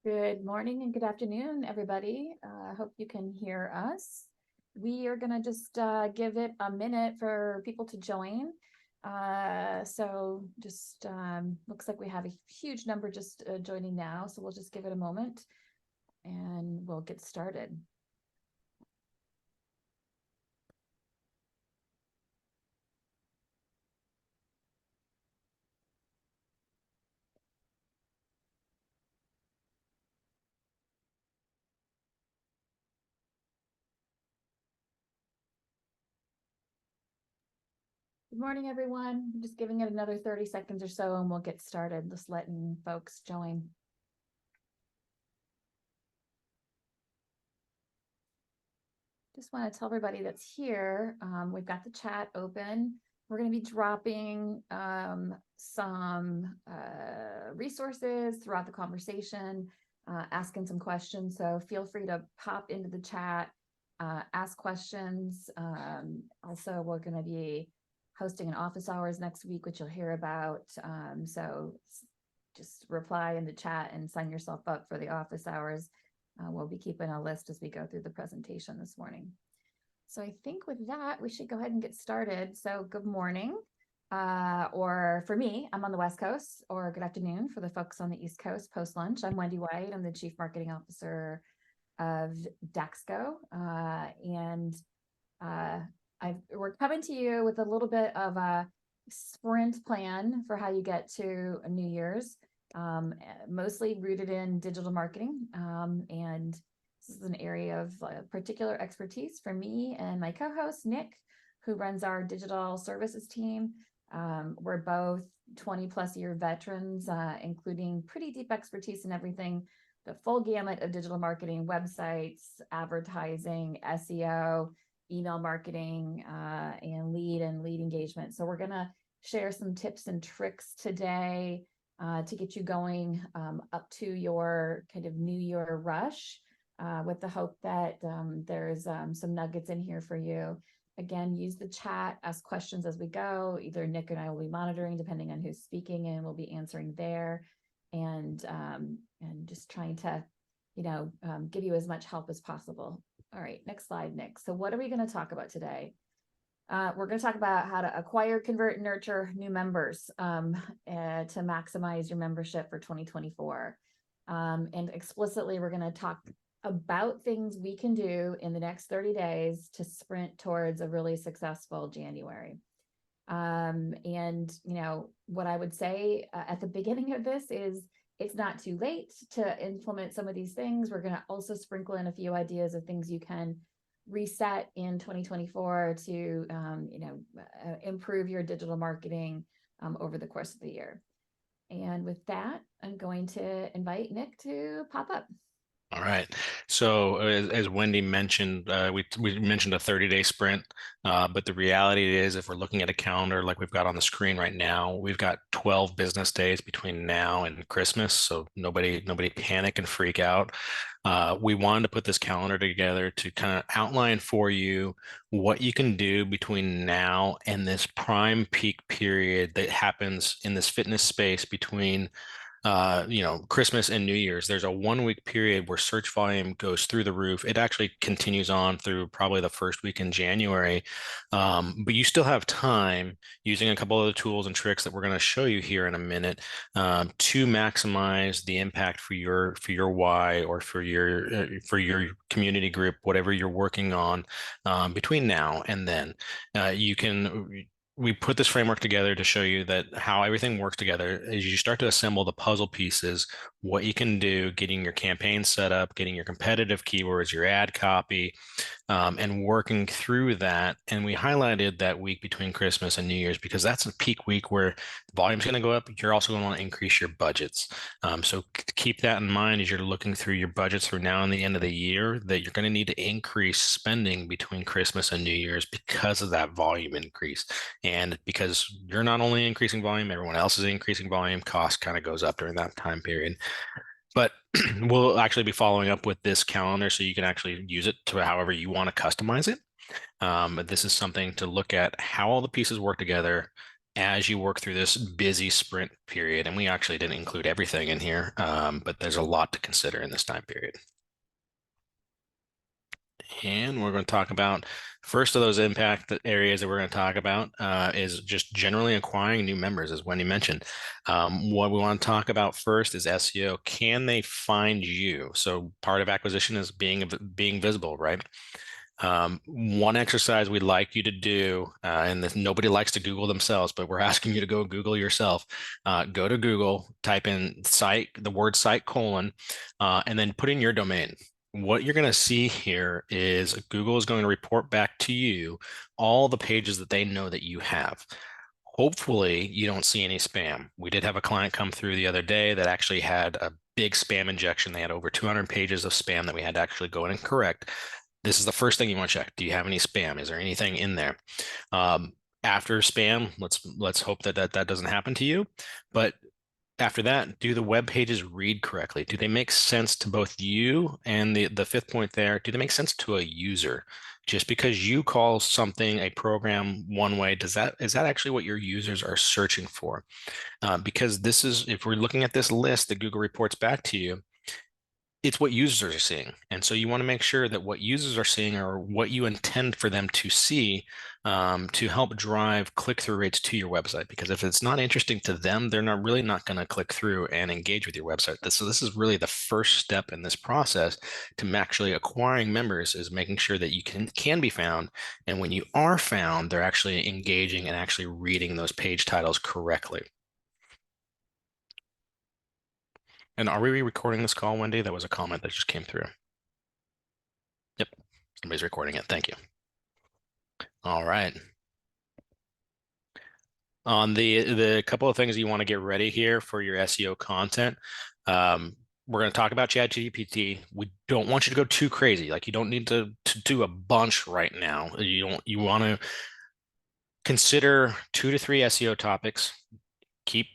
Good morning and good afternoon, everybody. I hope you can hear us. We are going to just give it a minute for people to join. So just looks like we have a huge number just joining now. So we'll just give it a moment and we'll get started. Good morning, everyone. I'm just giving it another 30 seconds or so and we'll get started. Just letting folks join. Just want to tell everybody that's here, we've got the chat open. We're going to be dropping some resources throughout the conversation, asking some questions. So feel free to pop into the chat, ask questions. Also, we're going to be hosting an office hours next week, which you'll hear about. So just reply in the chat and sign yourself up for the office hours. We'll be keeping a list as we go through the presentation this morning. So I think with that, we should go ahead and get started. So good morning, or for me, I'm on the West Coast, or good afternoon for the folks on the East Coast post-lunch. I'm Wendy White. I'm the Chief Marketing Officer of Daxco. We're coming to you with a little bit of a sprint plan for how you get to New Year's, mostly rooted in digital marketing. And this is an area of particular expertise for me and my co-host, Nick, who runs our digital services team. We're both 20 plus year veterans, including pretty deep expertise in everything, the full gamut of digital marketing, websites, advertising, SEO, email marketing, and lead engagement. So we're going to share some tips and tricks today to get you going up to your kind of New Year rush, with the hope that there's some nuggets in here for you. Again, use the chat, ask questions as we go. Either Nick and I will be monitoring depending on who's speaking, and we'll be answering there, and just trying to, give you as much help as possible. All right, next slide, Nick. So what are we going to talk about today? We're going to talk about how to acquire, convert, and nurture new members to maximize your membership for 2024. And explicitly, we're going to talk about things we can do in the next 30 days to sprint towards a really successful January. And, what I would say at the beginning of this is it's not too late to implement some of these things. We're going to also sprinkle in a few ideas of things you can reset in 2024 to, improve your digital marketing over the course of the year. And with that, I'm going to invite Nick to pop up. All right. So as Wendy mentioned, we mentioned a 30-day sprint, but the reality is if we're looking at a calendar like we've got on the screen right now, we've got 12 business days between now and Christmas. So nobody panic and freak out. We wanted to put this calendar together to kind of outline for you what you can do between now and this prime peak period that happens in this fitness space between Christmas and New Year's. There's a 1 week period where search volume goes through the roof. It actually continues on through probably the first week in January. But you still have time using a couple of the tools and tricks that we're going to show you here in a minute to maximize the impact for your why or for your community group, whatever you're working on between now and then. We put this framework together to show you that how everything works together as you start to assemble the puzzle pieces, what you can do, getting your campaign set up, getting your competitive keywords, your ad copy, and working through that. And we highlighted that week between Christmas and New Year's because that's a peak week where volume's going to go up. You're also going to want to increase your budgets. So keep that in mind as you're looking through your budgets through now and the end of the year, that you're going to need to increase spending between Christmas and New Year's because of that volume increase. And because you're not only increasing volume, everyone else is increasing volume, cost kind of goes up during that time period. But we'll actually be following up with this calendar so you can actually use it to however you want to customize it. But this is something to look at how all the pieces work together as you work through this busy sprint period. And we actually didn't include everything in here, but there's a lot to consider in this time period. And we're going to talk about first of those impact areas that we're going to talk about is just generally acquiring new members, as Wendy mentioned. What we want to talk about first is SEO. Can they find you? So part of acquisition is being visible, right? One exercise we'd like you to do, and this, nobody likes to Google themselves, but we're asking you to go Google yourself. Go to Google, type in site, the word site colon, and then put in your domain. What you're going to see here is Google is going to report back to you all the pages that they know that you have. Hopefully, you don't see any spam. We did have a client come through the other day that actually had a big spam injection. They had over 200 pages of spam that we had to actually go in and correct. This is the first thing you want to check. Do you have any spam? Is there anything in there? After spam, let's hope that that doesn't happen to you. But after that, do the web pages read correctly? Do they make sense to both you and the fifth point there? Do they make sense to a user? Just because you call something a program one way, is that actually what your users are searching for? Because this is, if we're looking at this list that Google reports back to you, it's what users are seeing. And so you want to make sure that what users are seeing are what you intend for them to see to help drive click-through rates to your website. Because if it's not interesting to them, they're not going to click through and engage with your website. So this is really the first step in this process to actually acquiring members, is making sure that you can be found. And when you are found, they're actually engaging and actually reading those page titles correctly. And are we recording this call, Wendy? That was a comment that just came through. Yep, somebody's recording it. Thank you. All right. On the couple of things you want to get ready here for your SEO content, we're going to talk about ChatGPT. We don't want you to go too crazy. Like, you don't need to do a bunch right now. You want to consider 2 to 3 SEO topics. Keep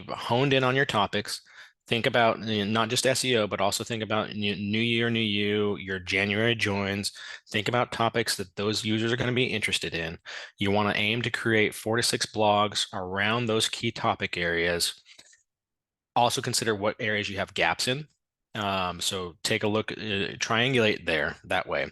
honed in on your topics. Think about not just SEO, but also think about new year, new you, your January joins. Think about topics that those users are going to be interested in. You want to aim to create 4 to 6 blogs around those key topic areas. Also consider what areas you have gaps in. So take a look, triangulate there that way.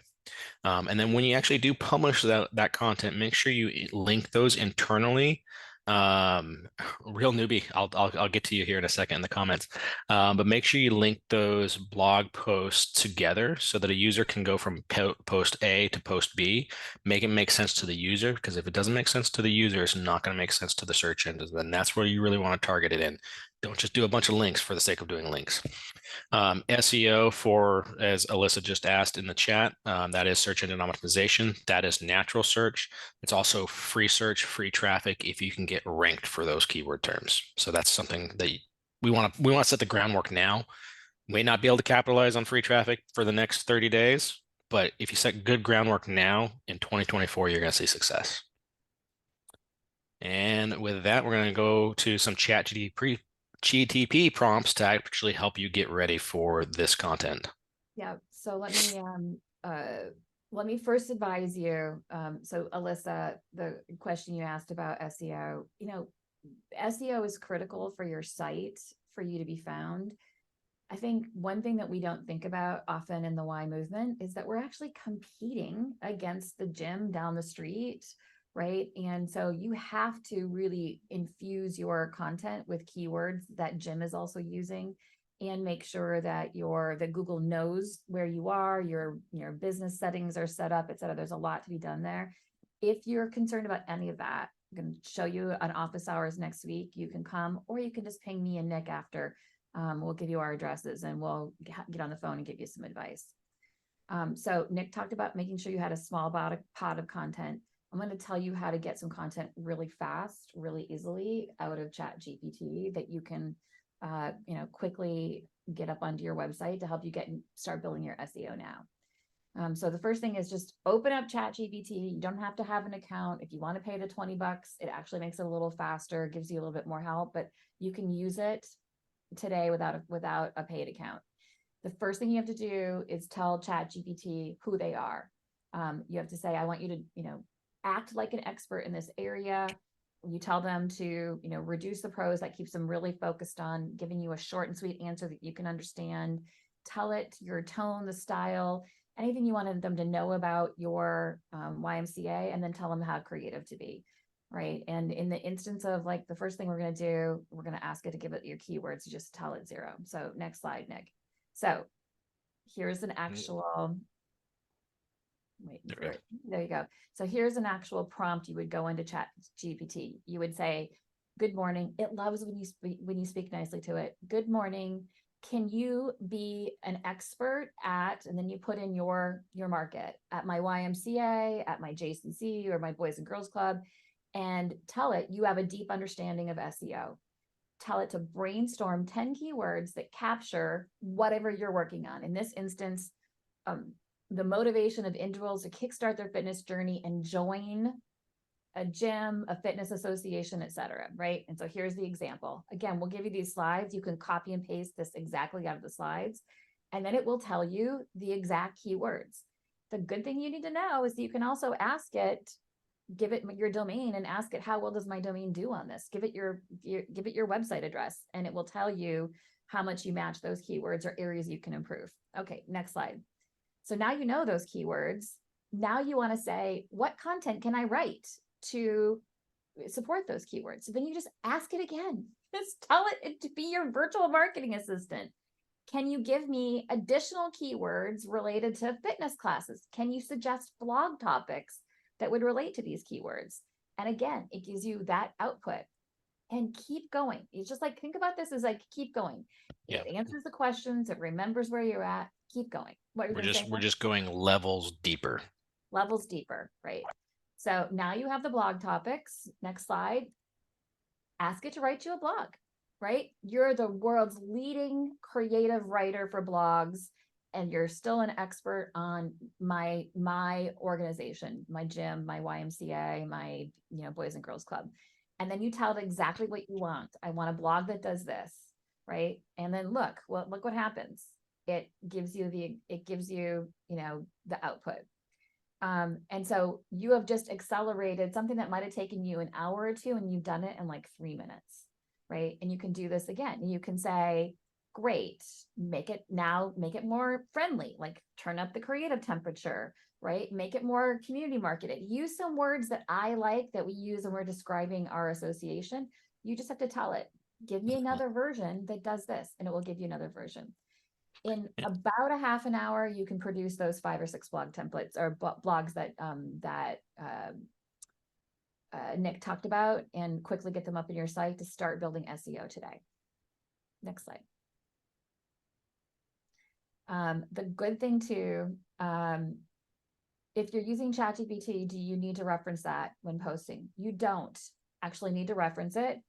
And then when you actually do publish that content, make sure you link those internally. Real newbie, I'll get to you here in a second in the comments. But make sure you link those blog posts together so that a user can go from post A to post B. Make it make sense to the user, because if it doesn't make sense to the user, it's not going to make sense to the search engines. And that's where you really want to target it in. Don't just do a bunch of links for the sake of doing links. SEO for, as Alyssa just asked in the chat, that is search engine optimization. That is natural search. It's also free search, free traffic if you can get ranked for those keyword terms. So that's something that we want to set the groundwork now. May not be able to capitalize on free traffic for the next 30 days, but if you set good groundwork now, in 2024, you're going to see success. And with that, we're going to go to some GTP prompts to actually help you get ready for this content. Yeah. So let me first advise you. So Alyssa, the question you asked about SEO, SEO is critical for your site for you to be found. I think one thing that we don't think about often in the Y movement is that we're actually competing against the gym down the street, right? And so you have to really infuse your content with keywords that gym is also using, and make sure that that Google knows where you are, your business settings are set up, et cetera. There's a lot to be done there. If you're concerned about any of that, I'm going to show you on office hours next week. You can come, or you can just ping me and Nick after. We'll give you our addresses and we'll get on the phone and give you some advice. So Nick talked about making sure you had a small pot of content. I'm going to tell you how to get some content really fast, really easily out of ChatGPT that you can, quickly get up onto your website to help you start building your SEO now. So the first thing is just open up ChatGPT. You don't have to have an account. If you want to pay the $20, it actually makes it a little faster, gives you a little bit more help, but you can use it today without a paid account. The first thing you have to do is tell ChatGPT who they are. You have to say, I want you to, act like an expert in this area. you tell them to, reduce the prose. That keeps them really focused on giving you a short and sweet answer that you can understand. Tell it your tone, the style, anything you wanted them to know about your YMCA, and then tell them how creative to be. Right. And in the instance of like the first thing we're going to do, we're going to ask it to give it your keywords. You just tell it 0. So next slide, Nick. So here's an actual, there you go. So here's an actual prompt. You would go into Chat GPT. You would say, good morning. It loves when you speak nicely to it. Good morning. Can you be an expert at, and then you put in your market, at my YMCA, at my JCC, or my Boys and Girls Club, and tell it you have a deep understanding of SEO. Tell it to brainstorm 10 keywords that capture whatever you're working on. In this instance, the motivation of individuals to kickstart their fitness journey and join a gym, a fitness association, etc. Right? And so here's the example. Again, we'll give you these slides. You can copy and paste this exactly out of the slides, and then it will tell you the exact keywords. The good thing you need to know is that you can also ask it, give it your domain and ask it, how well does my domain do on this? Give it your website address, and it will tell you how much you match those keywords or areas you can improve. Okay, next slide. So now you know those keywords. Now you want to say, what content can I write to support those keywords? So then you just ask it again. Just tell it to be your virtual marketing assistant. Can you give me additional keywords related to fitness classes? Can you suggest blog topics that would relate to these keywords? And again, it gives you that output. And keep going. It's just like, think about this as like, keep going. Yeah. It answers the questions. It remembers where you're at. Keep going. What you're going to say? We're just going levels deeper. Levels deeper, right? So now you have the blog topics. Next slide. Ask it to write you a blog, right? You're the world's leading creative writer for blogs, and you're still an expert on my organization, my gym, my YMCA, my Boys and Girls Club. And then you tell it exactly what you want. I want a blog that does this, right? And then look what happens. It gives you the output. And so you have just accelerated something that might have taken you an hour or two, and you've done it in like 3 minutes, right? And you can do this again. You can say, great, make it more friendly, like turn up the creative temperature, right? Make it more community marketed. Use some words that I like that we use when we're describing our association. You just have to tell it, give me another version that does this, and it will give you another version. In about a half an hour, you can produce those 5 or 6 blog templates or blogs that Nick talked about, and quickly get them up in your site to start building SEO today. Next slide. The good thing too, if you're using ChatGPT, do you need to reference that when posting? You don't actually need to reference it.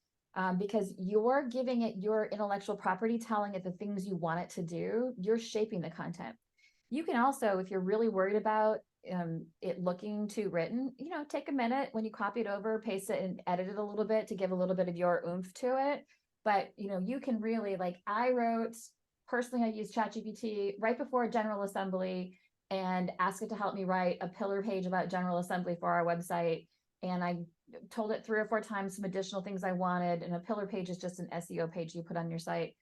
Because you're giving it your intellectual property, telling it the things you want it to do. You're shaping the content. You can also, if you're really worried about it looking too written, take a minute when you copy it over, paste it, and edit it a little bit to give a little bit of your oomph to it. But you can really, like, I used ChatGPT right before General Assembly and asked it to help me write a pillar page about General Assembly for our website. And I told it 3 or 4 times some additional things I wanted. And a pillar page is just an SEO page you put on your site.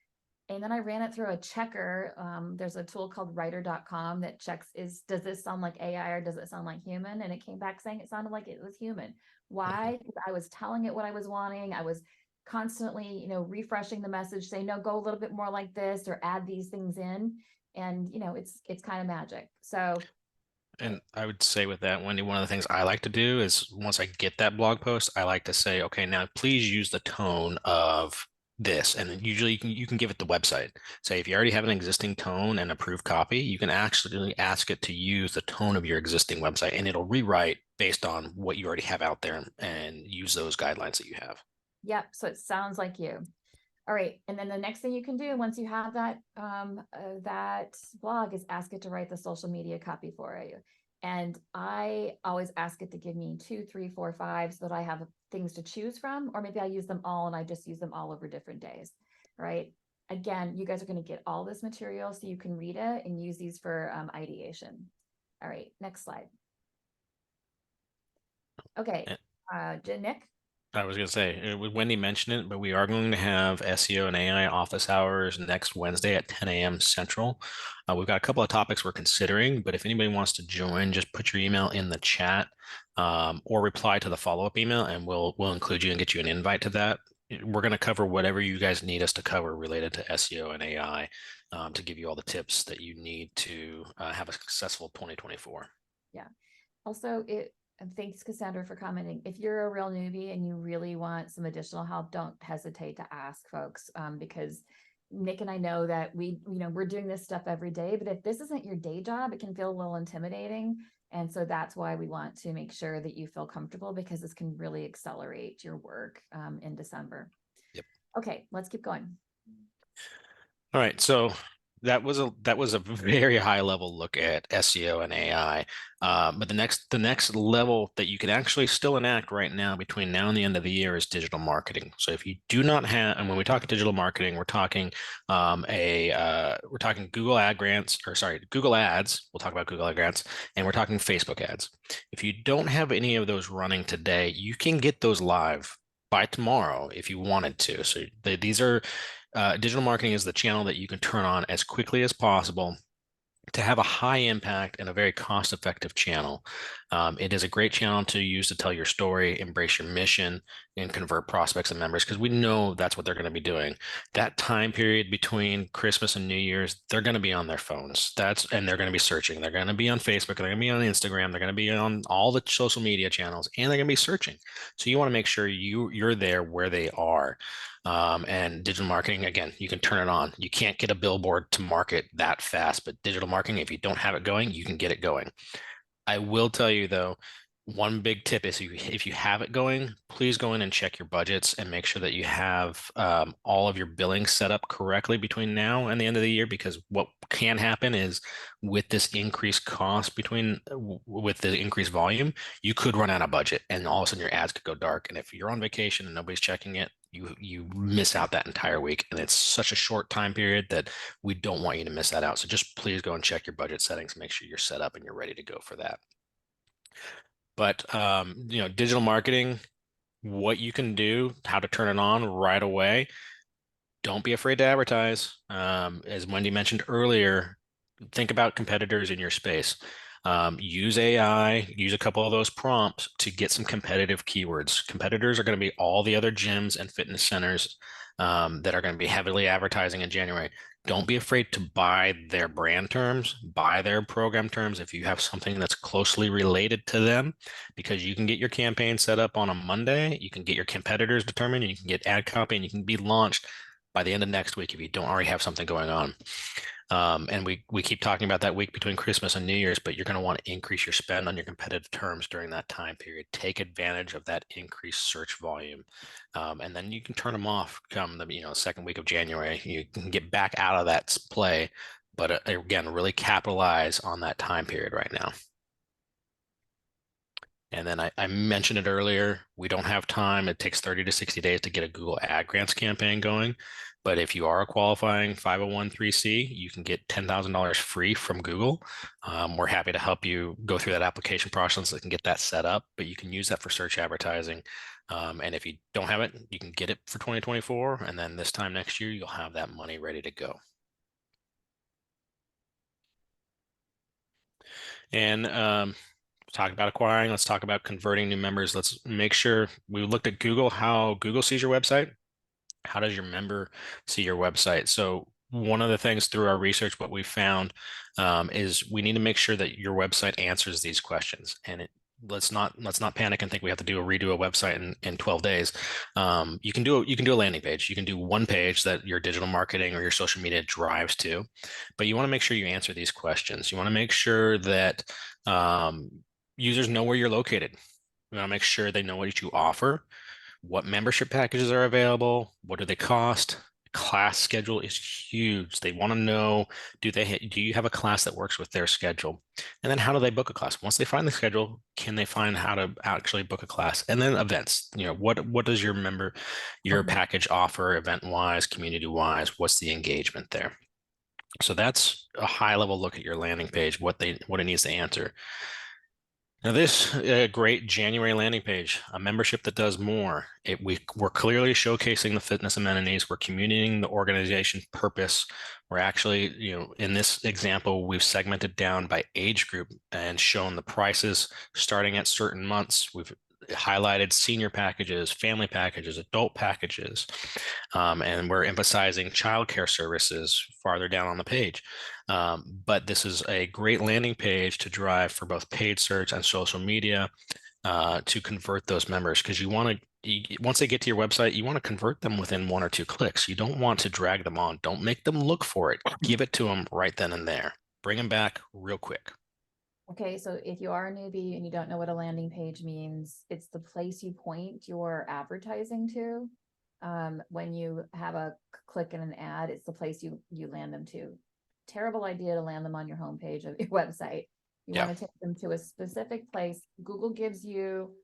And then I ran it through a checker. There's a tool called writer.com that checks, does this sound like AI or does it sound like human? And it came back saying it sounded like it was human. Why? Because I was telling it what I was wanting. I was constantly, refreshing the message, saying, no, go a little bit more like this, or add these things in. And, it's kind of magic. So. And I would say with that, Wendy, one of the things I like to do is once I get that blog post, I like to say, okay, now please use the tone of this. And then usually you can give it the website. Say if you already have an existing tone and approved copy, you can actually ask it to use the tone of your existing website, and it'll rewrite based on what you already have out there and use those guidelines that you have. Yep. So it sounds like you. All right. And then the next thing you can do once you have that blog is ask it to write the social media copy for you. And I always ask it to give me 2, 3, 4, 5 so that I have things to choose from, or maybe I use them all and I just use them all over different days. Right. Again, you guys are going to get all this material so you can read it and use these for ideation. All right. Next slide. Okay. Nick. I was going to say, Wendy mentioned it, but we are going to have SEO and AI office hours next Wednesday at 10 a.m. Central. We've got a couple of topics we're considering, but if anybody wants to join, just put your email in the chat, or reply to the follow-up email, and we'll include you and get you an invite to that. We're going to cover whatever you guys need us to cover related to SEO and AI, to give you all the tips that you need to have a successful 2024. Yeah. Also, and thanks, Cassandra, for commenting. If you're a real newbie and you really want some additional help, don't hesitate to ask folks, because Nick and I know that we're doing this stuff every day, but if this isn't your day job, it can feel a little intimidating. And so that's why we want to make sure that you feel comfortable, because this can really accelerate your work in December. Yep. Okay, let's keep going. All right, so that was a very high level look at SEO and AI. But the next level that you can actually still enact right now between now and the end of the year is digital marketing. So if you do not have, and when we talk digital marketing, we're talking Google ad grants, or sorry, Google ads. We'll talk about Google ad grants, and we're talking Facebook ads. If you don't have any of those running today, you can get those live by tomorrow if you wanted to. So these are digital marketing is the channel that you can turn on as quickly as possible to have a high impact and a very cost-effective channel. It is a great channel to use to tell your story, embrace your mission, and convert prospects and members, because we know that's what they're going to be doing. That time period between Christmas and New Year's, they're going to be on their phones. And they're going to be searching. They're going to be on Facebook. They're going to be on Instagram. They're going to be on all the social media channels, and they're going to be searching. So you want to make sure you're there where they are. And digital marketing, again, you can turn it on. You can't get a billboard to market that fast, but digital marketing, if you don't have it going, you can get it going. I will tell you though, one big tip is if you have it going, please go in and check your budgets and make sure that you have all of your billing set up correctly between now and the end of the year, because what can happen is with this increased cost with the increased volume, you could run out of budget and all of a sudden your ads could go dark. And if you're on vacation and nobody's checking it, you miss out that entire week. And it's such a short time period that we don't want you to miss that out. So just please go and check your budget settings, make sure you're set up and you're ready to go for that. But digital marketing, what you can do, how to turn it on right away. Don't be afraid to advertise. As Wendy mentioned earlier, think about competitors in your space. Use AI, use a couple of those prompts to get some competitive keywords. Competitors are going to be all the other gyms and fitness centers that are going to be heavily advertising in January. Don't be afraid to buy their brand terms, buy their program terms if you have something that's closely related to them, because you can get your campaign set up on a Monday, you can get your competitors determined, and you can get ad copy, and you can be launched by the end of next week if you don't already have something going on. And we keep talking about that week between Christmas and New Year's, but you're going to want to increase your spend on your competitive terms during that time period. Take advantage of that increased search volume, and then you can turn them off come the second week of January. You can get back out of that play, but again, really capitalize on that time period right now. And then I mentioned it earlier, we don't have time. It takes 30 to 60 days to get a Google Ad Grants campaign going. But if you are a qualifying 501(c), you can get $10,000 free from Google. We're happy to help you go through that application process so you can get that set up, but you can use that for search advertising. And if you don't have it, you can get it for 2024. And then this time next year, you'll have that money ready to go. And talk about acquiring. Let's talk about converting new members. Let's make sure we looked at Google, how Google sees your website. How does your member see your website? So one of the things through our research, what we found is we need to make sure that your website answers these questions. And let's not panic and think we have to redo a website in 12 days. You can do a landing page. You can do one page that your digital marketing or your social media drives to, but you want to make sure you answer these questions. You want to make sure that users know where you're located. You want to make sure they know what you offer. What membership packages are available? What do they cost? Class schedule is huge. They want to know, do you have a class that works with their schedule? And then how do they book a class? Once they find the schedule, can they find how to actually book a class? And then events, what does your package offer event-wise, community-wise? What's the engagement there? So that's a high level look at your landing page, what it needs to answer. Now, this great January landing page, a membership that does more. We're clearly showcasing the fitness amenities. We're communicating the organization's purpose. We're actually, in this example, we've segmented down by age group and shown the prices starting at certain months. We've highlighted senior packages, family packages, adult packages, and we're emphasizing childcare services farther down on the page. But this is a great landing page to drive for both paid search and social media to convert those members, because you want to, once they get to your website, you want to convert them within 1 or 2 clicks. You don't want to drag them on. Don't make them look for it. Give it to them right then and there. Bring them back real quick. Okay, so if you are a newbie and you don't know what a landing page means, it's the place you point your advertising to. When you have a click in an ad, it's the place you land them to. Terrible idea to land them on your homepage of your website. You Yeah. want to take them to a specific place. Google gives you,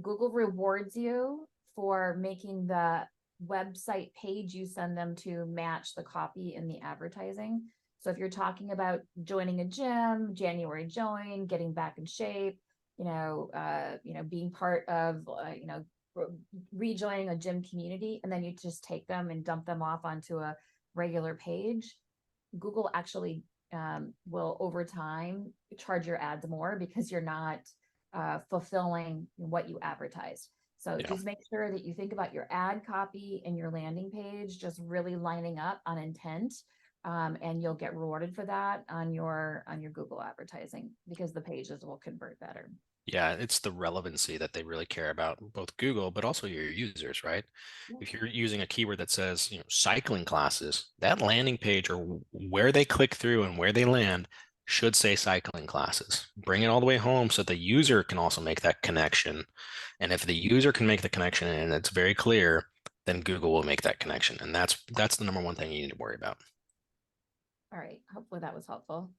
Google rewards you for making the website page you send them to match the copy in the advertising. So if you're talking about joining a gym, January join, getting back in shape, being part of, rejoining a gym community, and then you just take them and dump them off onto a regular page, Google actually will over time charge your ads more because you're not fulfilling what you advertised. So Yeah. just make sure that you think about your ad copy and your landing page just really lining up on intent. And you'll get rewarded for that on your Google advertising because the pages will convert better. Yeah, it's the relevancy that they really care about, both Google, but also your users, right? Yeah. If you're using a keyword that says, cycling classes, that landing page or where they click through and where they land should say cycling classes. Bring it all the way home so the user can also make that connection. And if the user can make the connection and it's very clear, then Google will make that connection. And that's the number one thing you need to worry about. All right. Hopefully that was helpful.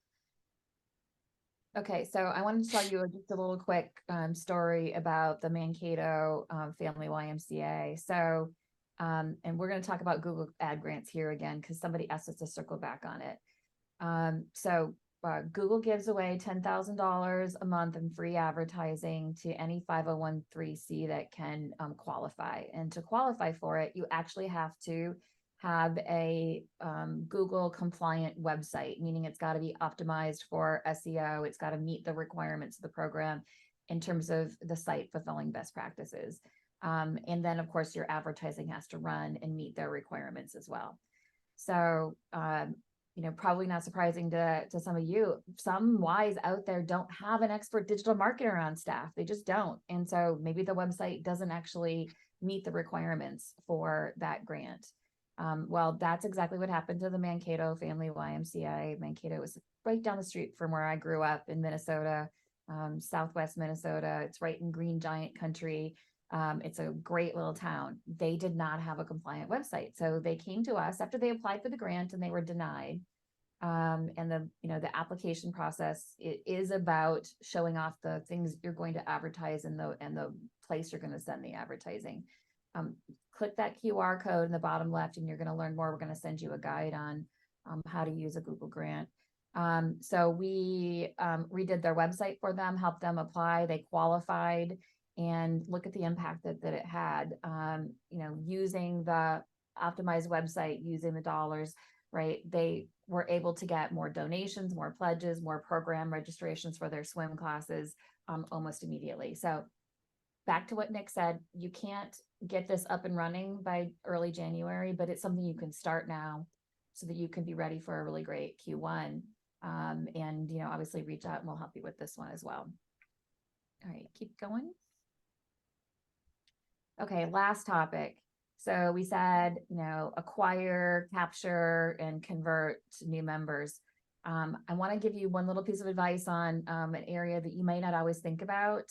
Okay, so I wanted to tell you just a little quick story about the Mankato Family YMCA. So, and we're going to talk about Google Ad Grants here again because somebody asked us to circle back on it. Google gives away $10,000 a month in free advertising to any 501(c) that can qualify. And to qualify for it, you actually have to have a Google compliant website, meaning it's got to be optimized for SEO. It's got to meet the requirements of the program in terms of the site fulfilling best practices. And then, of course, your advertising has to run and meet their requirements as well. So, probably not surprising to some of you, some Ys out there don't have an expert digital marketer on staff. They just don't. And so maybe the website doesn't actually meet the requirements for that grant. Well, that's exactly what happened to the Mankato Family YMCA. Mankato was right down the street from where I grew up in Minnesota, Southwest Minnesota. It's right in Green Giant country. It's a great little town. They did not have a compliant website. So they came to us after they applied for the grant and they were denied. And the application process, it is about showing off the things you're going to advertise and the place you're going to send the advertising. Click that QR code in the bottom left and you're going to learn more. We're going to send you a guide on how to use a Google grant. So we redid their website for them, helped them apply. They qualified, and look at the impact that it had. Using the optimized website, using the dollars, right? They were able to get more donations, more pledges, more program registrations for their swim classes almost immediately. So back to what Nick said, you can't get this up and running by early January, but it's something you can start now so that you can be ready for a really great Q1. And obviously reach out and we'll help you with this one as well. All right, keep going. Okay, last topic. So we said, acquire, capture, and convert new members. I want to give you one little piece of advice on an area that you may not always think about.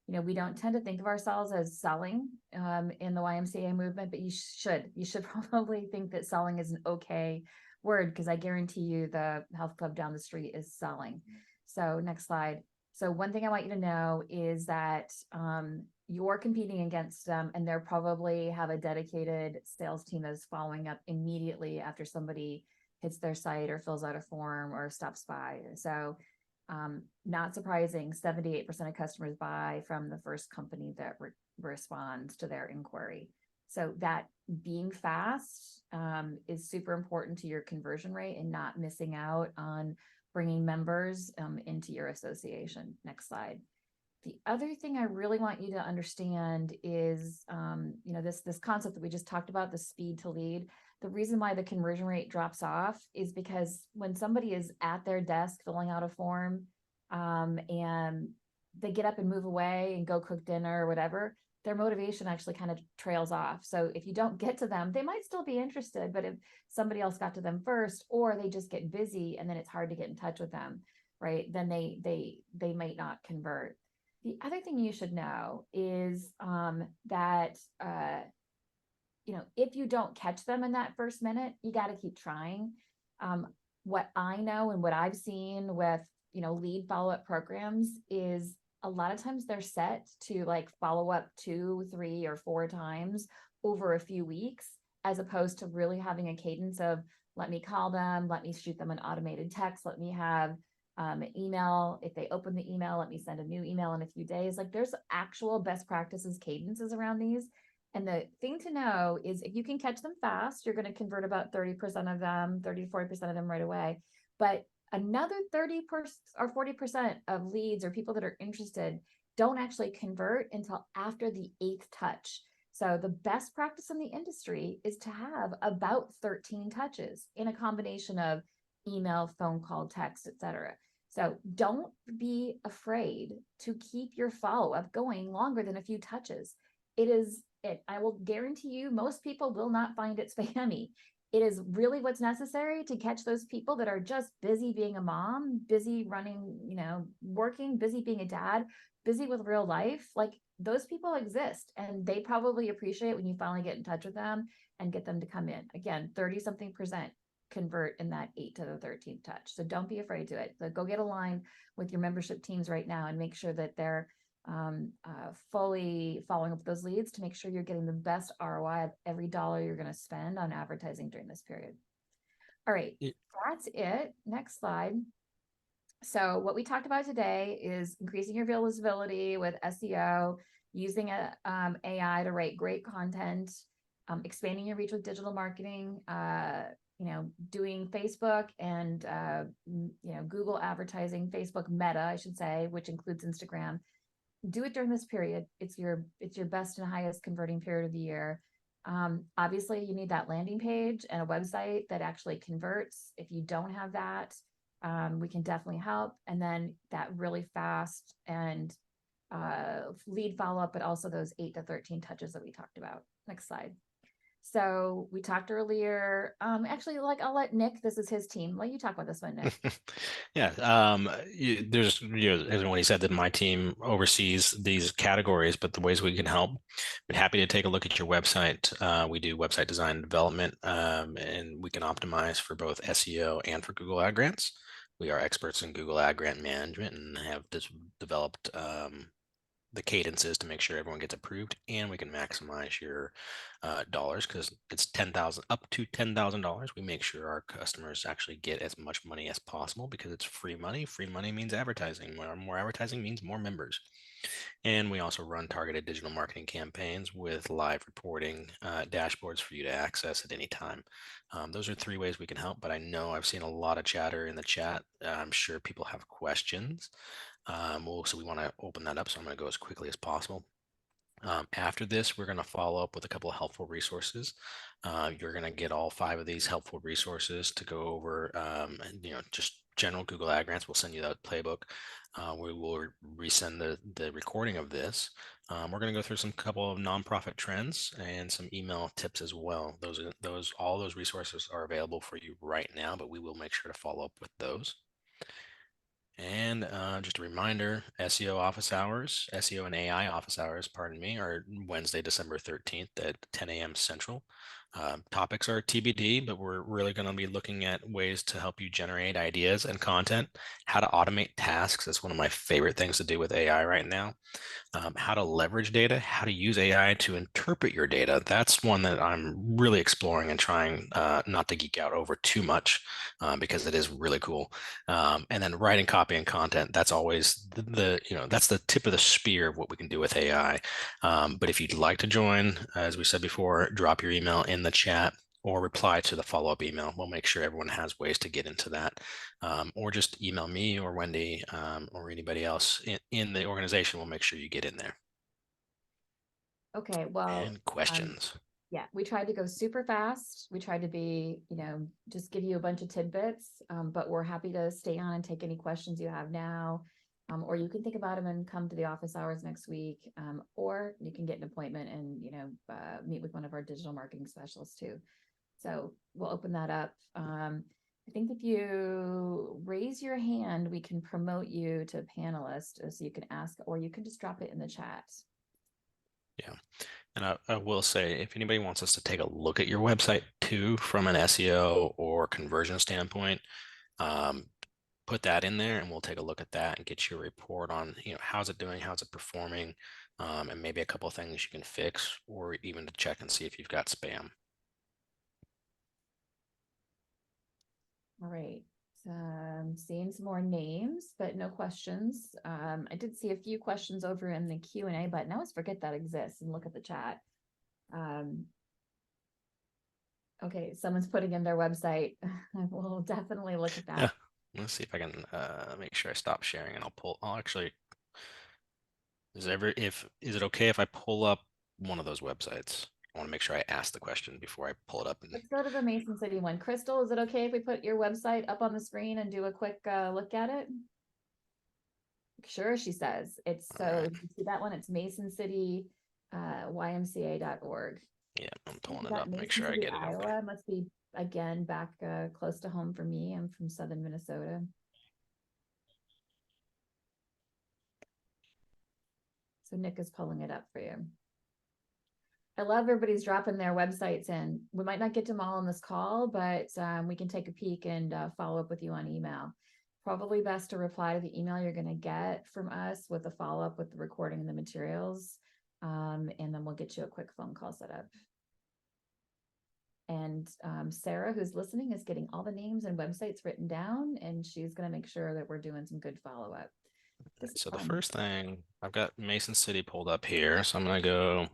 We don't tend to think of ourselves as selling in the YMCA movement, but you should. You should probably think that selling is an okay word, because I guarantee you the health club down the street is selling. So next slide. So one thing I want you to know is that you're competing against them, and they're probably have a dedicated sales team that's following up immediately after somebody hits their site or fills out a form or stops by. So Not surprising, 78% of customers buy from the first company that responds to their inquiry. So that being fast is super important to your conversion rate and not missing out on bringing members into your association. Next slide. The other thing I really want you to understand is, this concept that we just talked about, the speed to lead. The reason why the conversion rate drops off is because when somebody is at their desk filling out a form, and they get up and move away and go cook dinner or whatever, their motivation actually kind of trails off. So if you don't get to them, they might still be interested, but if somebody else got to them first, or they just get busy and then it's hard to get in touch with them, right? Then they might not convert. The other thing you should know is that if you don't catch them in that first minute, you got to keep trying. What I know and what I've seen with lead follow-up programs is a lot of times they're set to like follow up 2, 3, or 4 times over a few weeks, as opposed to really having a cadence of let me call them, let me shoot them an automated text, let me have an email. If they open the email, let me send a new email in a few days. Like there's actual best practices, cadences around these. And the thing to know is if you can catch them fast, you're going to convert about 30% of them, 30 to 40% of them right away. But another 30% or 40% of leads or people that are interested don't actually convert until after the 8th touch. So the best practice in the industry is to have about 13 touches in a combination of email, phone call, text, etc. So don't be afraid to keep your follow-up going longer than a few touches. I will guarantee you, most people will not find it spammy. It is really what's necessary to catch those people that are just busy being a mom, busy running, working, busy being a dad, busy with real life. Like those people exist, and they probably appreciate when you finally get in touch with them and get them to come in. Again, 30-something% convert in that 8 to the 13th touch. So don't be afraid to it. So go get aligned with your membership teams right now and make sure that they're fully following up with those leads to make sure you're getting the best ROI of every dollar you're going to spend on advertising during this period. All right, that's it. Next slide. So what we talked about today is increasing your visibility with SEO, using AI to write great content, expanding your reach with digital marketing, doing Facebook and Google advertising, Facebook Meta, I should say, which includes Instagram. Do it during this period. It's your best and highest converting period of the year. Obviously, you need that landing page and a website that actually converts. If you don't have that, we can definitely help. And then that really fast and lead follow-up, but also those 8 to 13 touches that we talked about. Next slide. So we talked earlier, actually, I'll let Nick, this is his team. Let you talk about this one, Nick. Yeah, there's, as when he said that my team oversees these categories, but the ways we can help, I'm happy to take a look at your website. We do website design and development, and we can optimize for both SEO and for Google Ad Grants. We are experts in Google Ad Grant management and have developed the cadences to make sure everyone gets approved, and we can maximize your dollars, because it's up to $10,000. We make sure our customers actually get as much money as possible because it's free money. Free money means advertising. More advertising means more members. And we also run targeted digital marketing campaigns with live reporting dashboards for you to access at any time. Those are 3 ways we can help, but I know I've seen a lot of chatter in the chat. I'm sure people have questions. So we want to open that up, so I'm going to go as quickly as possible. After this, we're going to follow up with a couple of helpful resources. You're going to get all 5 of these helpful resources to go over, just general Google Ad Grants. We'll send you that playbook. We will resend the recording of this. We're going to go through some couple of nonprofit trends and some email tips as well. All those resources are available for you right now, but we will make sure to follow up with those. And just a reminder, SEO and AI office hours, pardon me, are Wednesday, December 13th at 10 a.m. Central. Topics are TBD, but we're really going to be looking at ways to help you generate ideas and content, how to automate tasks. That's one of my favorite things to do with AI right now. How to leverage data, how to use AI to interpret your data. That's one that I'm really exploring and trying not to geek out over too much because it is really cool. And then writing copy and content, that's always that's the tip of the spear of what we can do with AI. But if you'd like to join, as we said before, drop your email in the chat or reply to the follow-up email. We'll make sure everyone has ways to get into that. Or just email me or Wendy or anybody else in the organization. We'll make sure you get in there. Okay, well, And questions. yeah, we tried to go super fast. We tried to be, just give you a bunch of tidbits, but we're happy to stay on and take any questions you have now. Or you can think about them and come to the office hours next week. Or you can get an appointment and, meet with one of our digital marketing specialists too. So we'll open that up. I think if you raise your hand, we can promote you to a panelist so you can ask, or you can just drop it in the chat. Yeah. And I will say, if anybody wants us to take a look at your website too, from an SEO or conversion standpoint, put that in there and we'll take a look at that and get you a report on, how's it doing, how's it performing, and maybe a couple of things you can fix, or even to check and see if you've got spam. All right. Seeing some more names, but no questions. I did see a few questions over in the Q&A button. I always forget that exists and look at the chat. Okay, someone's putting in their website. We'll definitely look at that. Yeah. Let's see if I can make sure I stop sharing, and I'll actually, is it okay if I pull up one of those websites? I want to make sure I ask the question before I pull it up. Let's go to the Mason City one. Crystal, is it okay if we put your website up on the screen and do a quick look at it? Sure, she says. It's so you see that one, it's Mason City YMCA.org. Yeah, I'm pulling it up. Make sure I City, get it. Iowa must be again back close to home for me. I'm from southern Minnesota. So Nick is pulling it up for you. I love everybody's dropping their websites in. We might not get to them all on this call, but we can take a peek and follow up with you on email. Probably best to reply to the email you're going to get from us with a follow-up with the recording and the materials. And then we'll get you a quick phone call set up. And Sarah, who's listening, is getting all the names and websites written down, and she's going to make sure that we're doing some good follow-up. So the first thing, I've got Mason City pulled up here, so I'm going to go.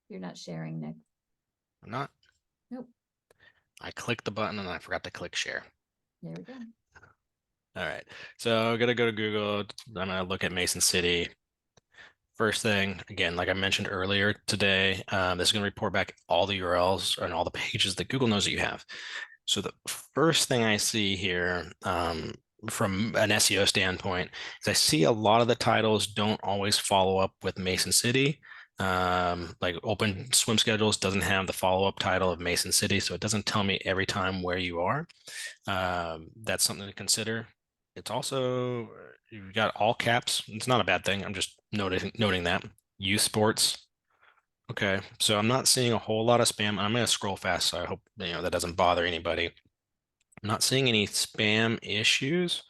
You're not sharing, Nick. I'm not. Nope. I clicked the button and I forgot to click share. There we go. All right. So I'm going to go to Google. I'm going to look at Mason City. First thing, again, like I mentioned earlier today, this is going to report back all the URLs and all the pages that Google knows that you have. So the first thing I see here from an SEO standpoint is I see a lot of the titles don't always follow up with Mason City. Like Open Swim Schedules doesn't have the follow-up title of Mason City, so it doesn't tell me every time where you are. That's something to consider. It's also, you've got all caps. It's not a bad thing. I'm just noting that. Youth sports. Okay, so I'm not seeing a whole lot of spam. I'm going to scroll fast, so I hope that doesn't bother anybody. I'm not seeing any spam issues.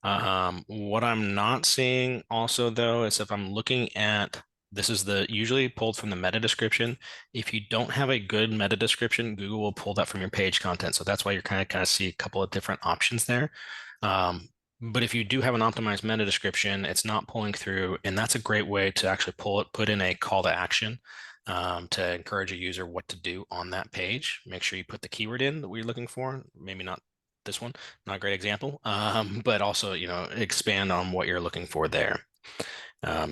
What I'm not seeing also though is if I'm looking at, this is usually pulled from the meta description. If you don't have a good meta description, Google will pull that from your page content. So that's why you're kind of see a couple of different options there. But if you do have an optimized meta description, it's not pulling through, and that's a great way to actually put in a call to action to encourage a user what to do on that page. Make sure you put the keyword in that we're looking for. Maybe not this one, not a great example, but also, expand on what you're looking for there.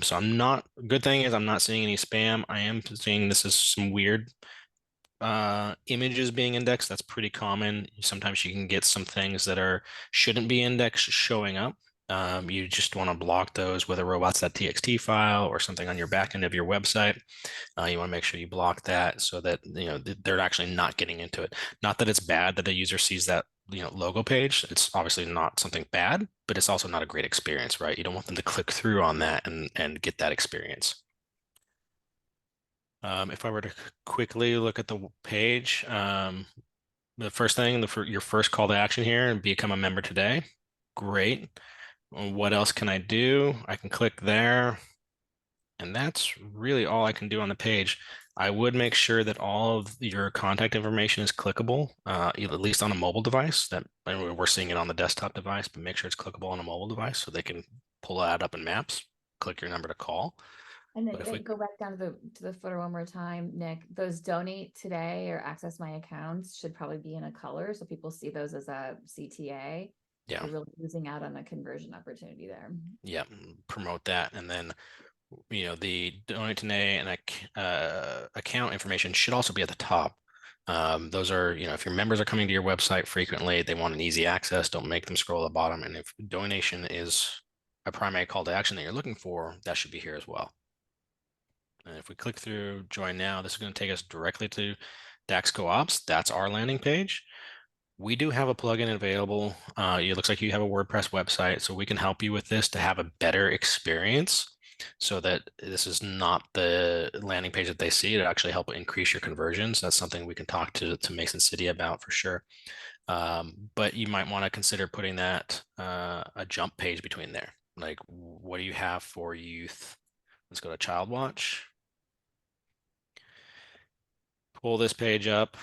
So good thing is I'm not seeing any spam. I am seeing this is some weird images being indexed. That's pretty common. Sometimes you can get some things that shouldn't be indexed showing up. You just want to block those with a robots.txt file or something on your back end of your website. You want to make sure you block that so that they're actually not getting into it. Not that it's bad that a user sees that logo page. It's obviously not something bad, but it's also not a great experience, right? You don't want them to click through on that and get that experience. If I were to quickly look at the page, the first thing, your first call to action here and become a member today. Great. What else can I do? I can click there. And that's really all I can do on the page. I would make sure that all of your contact information is clickable, at least on a mobile device. That I mean, we're seeing it on the desktop device, but make sure it's clickable on a mobile device so they can pull that up in Maps, click your number to call. And But if then we, go back down to the footer one more time, Nick. Those donate today or access my accounts should probably be in a color so people see those as a CTA. yeah, You're really losing out on the conversion opportunity there. yeah, promote that, and then the donate today and account information should also be at the top. Those are, if your members are coming to your website frequently, they want an easy access, don't make them scroll to the bottom. And if donation is a primary call to action that you're looking for, that should be here as well. And if we click through join now, this is going to take us directly to DAXCO Ops. That's our landing page. We do have a plugin available. It looks like you have a WordPress website, so we can help you with this to have a better experience so that this is not the landing page that they see. It actually help increase your conversions. That's something we can talk to Mason City about for sure. But you might want to consider putting that a jump page between there. Like, what do you have for youth? Let's go to Child Watch. Pull this page up.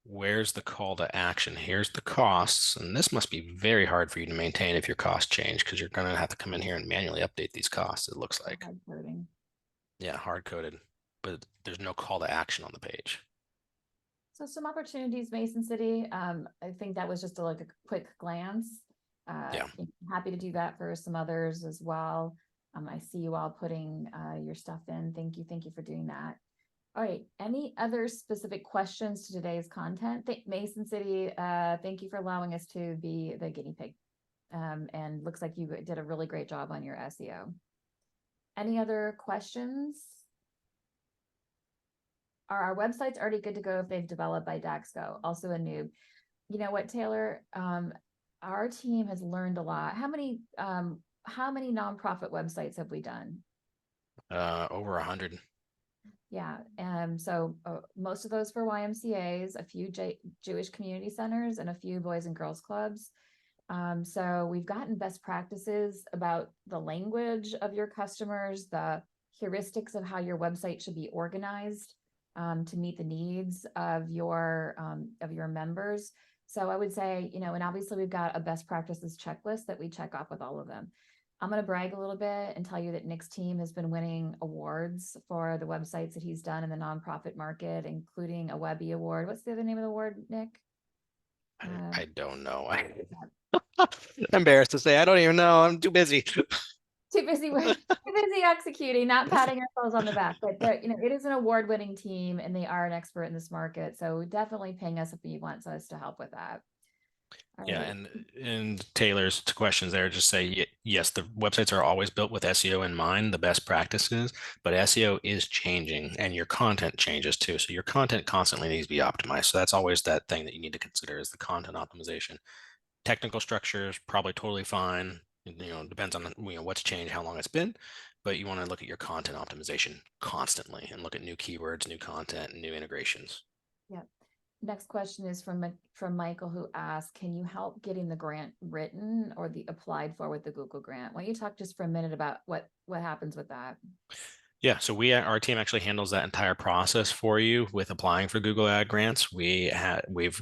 Where's the call to action? Here's the costs. And this must be very hard for you to maintain if your costs change because you're going to have to come in here and manually update these costs, it looks like. Hard coding. Yeah, hard coded, but there's no call to action on the page. So some opportunities, Mason City. I think that was just like a quick glance. Yeah. Happy to do that for some others as well. I see you all putting your stuff in. Thank you for doing that. All right. Any other specific questions to today's content? Mason City, thank you for allowing us to be the guinea pig. And looks like you did a really great job on your SEO. Any other questions? Are our websites already good to go if they've developed by DAXCO? Also a noob. You know what, Taylor? Our team has learned a lot. How many nonprofit websites have we done? Over 100. Yeah. So most of those for YMCAs, a few Jewish community centers, and a few boys and girls clubs. So we've gotten best practices about the language of your customers, the heuristics of how your website should be organized to meet the needs of your members. So I would say, and obviously we've got a best practices checklist that we check off with all of them. I'm going to brag a little bit and tell you that Nick's team has been winning awards for the websites that he's done in the nonprofit market, including a Webby Award. What's the other name of the award, Nick? I don't know. I'm embarrassed to say I don't even know. I'm too busy. Too busy executing, not patting ourselves on the back. But it is an award-winning team, and they are an expert in this market. So definitely ping us if you want us to help with that. Yeah, and Taylor's questions there just say yes, the websites are always built with SEO in mind, the best practices, but SEO is changing and your content changes too. So your content constantly needs to be optimized. So that's always that thing that you need to consider is the content optimization. Technical structure is probably totally fine. Depends on what's changed, how long it's been, but you want to look at your content optimization constantly and look at new keywords, new content, and new integrations. Yeah. Next question is from Michael, who asked, can you help getting the grant written or the applied for with the Google grant? Why don't you talk just for a minute about what happens with that? Yeah, so our team actually handles that entire process for you with applying for Google Ad grants. We've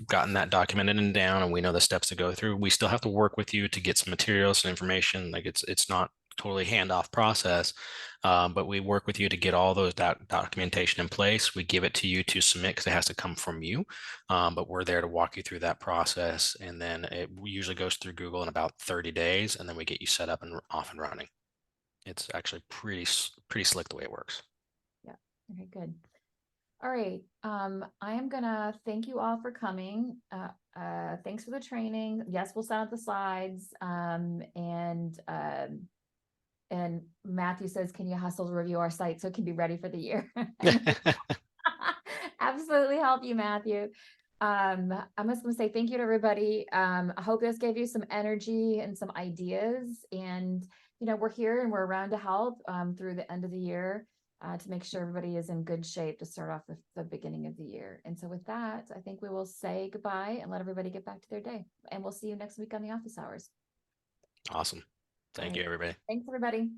gotten that documented and down, and we know the steps to go through. We still have to work with you to get some materials and information. Like it's not totally handoff process, but we work with you to get all those documentation in place. We give it to you to submit because it has to come from you, but we're there to walk you through that process, and then it usually goes through Google in about 30 days, and then we get you set up and off and running. It's actually pretty slick the way it works. Yeah. Okay, good. All right. I am gonna thank you all for coming. Thanks for the training. Yes, we'll send out the slides. And Matthew says, can you hustle to review our site so it can be ready for the year? Absolutely help you, Matthew. I'm just going to say thank you to everybody. I hope this gave you some energy and some ideas. And, we're here and we're around to help through the end of the year. to make sure everybody is in good shape to start off the beginning of the year. And so with that, I think we will say goodbye and let everybody get back to their day. And we'll see you next week on the office hours. Awesome. Thank All you, right. everybody. Thanks, everybody.